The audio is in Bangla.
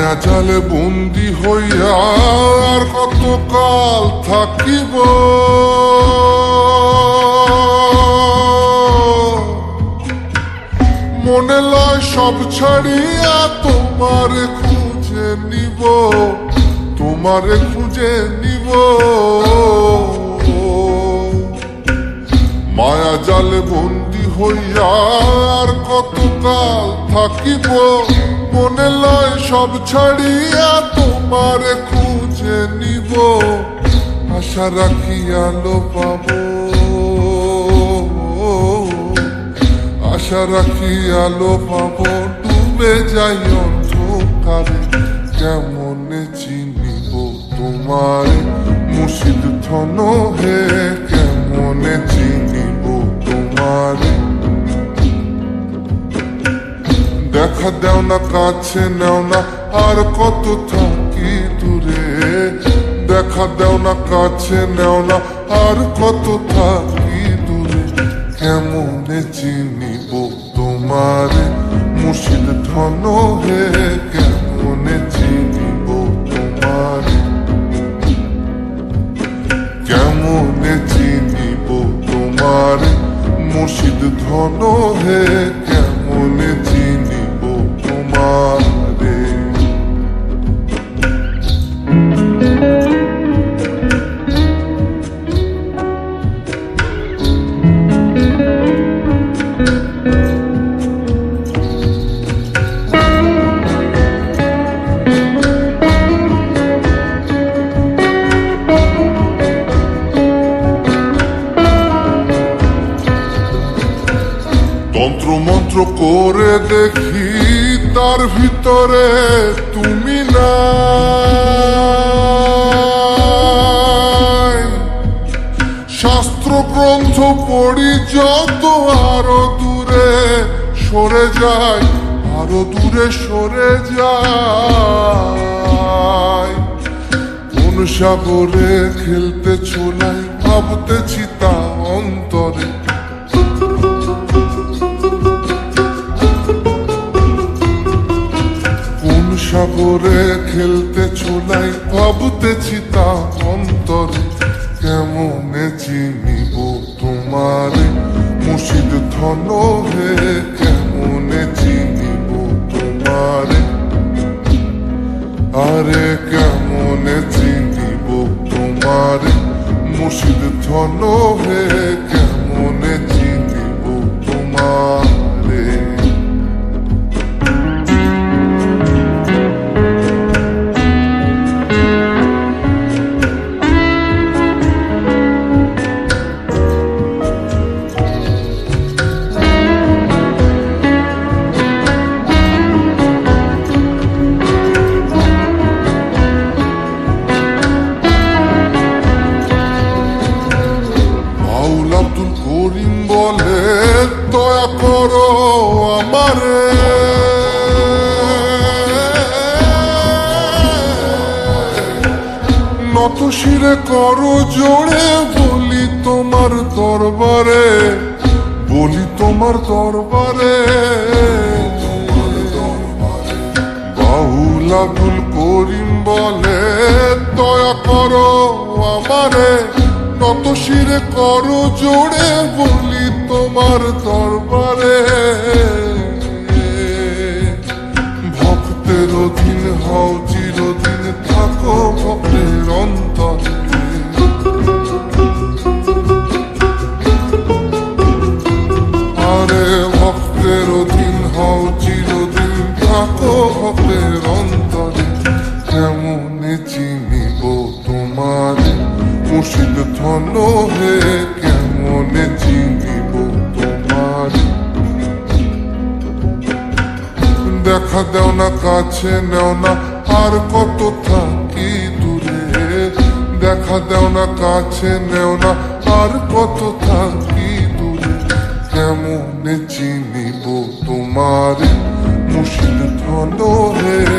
মায়া জালে বন্দি হইয়া আর কত কাল থাকিব, মনে লয় সব ছাড়িয়া তোমারে খুঁজে নিব, তোমারে খুঁজে নিব। মায়া জালে বন্দি হইয়া আর কত কাল থাকিব, মনে লয় সব ছাড়িয়া তোমারে খুঁজে নিব। আশা রাখি আলো পাবো, আশা রাখি আলো পাবো, ডুবে যাই অন্ধকারে। কেমনে চিনিব তোমারে মুর্শিদ ধন হে, কেমনে চিনিব তোমারে। দেখা দেও না কাছে নেও না আর কত থাকি দূরে, দেখা দেও না কাছে নেও না আর কত থাকি দূরে। কেমনে চিনিব তোমারে মুর্শিদ ধন হে, কেমনে চিনিব তোমারে। কেমনে চিনিব তোমারে মুর্শিদ ধন হে, কেমনে চিনিব তোমারে। তন্ত্র মন্ত্র করে দেখি তার ভিতরে তুমি নাই, শাস্ত্র গ্রন্থ পড়ি যত আরো দূরে সরে যায়, আরো দূরে সরে যায়। কোন সাগরে খেলতে ছোলাই ভাবতেছি তা অন্তরে, সাগরে খেলতে ছোলাই ভাবতেছি তা অন্তরে। কেমনে চিনিব তোমারে মুর্শিদ ধন হে, কেমনে চিনিব তোমারে। আরে কেমনে চিনিব তোমারে মুর্শিদ ধন হে, কেমনে চিনিব তোমারে। আব্দুল করিম বলে দয়া করো আমারে, নত শিরে করো জোড়ে বলি তোমার দরবারে, বলি তোমার দরবারে। বাউল আব্দুল করিম বলে দয়া করো আমারে, নত শিরে করো জোড়ে বলি তোমার দরবারে। ভক্তের অধীন হও চিরদিন, থাকো ভক্তের অন্তরে। আরে ভক্তের অধীন হও চিরদিন, থাকো ভক্তের অন্তরে। কেমনে চিনিব তোমারে মুর্শিদ ধন হে, কেমনে চিনিব তোমারে। দেখা দেও না কাছে নেও না আর কত থাকি দূরে, দেখা দেও না কাছে নেও না আর কত থাকি দূরে। কেমনে চিনিব তোমারে মুর্শিদ ধন হে,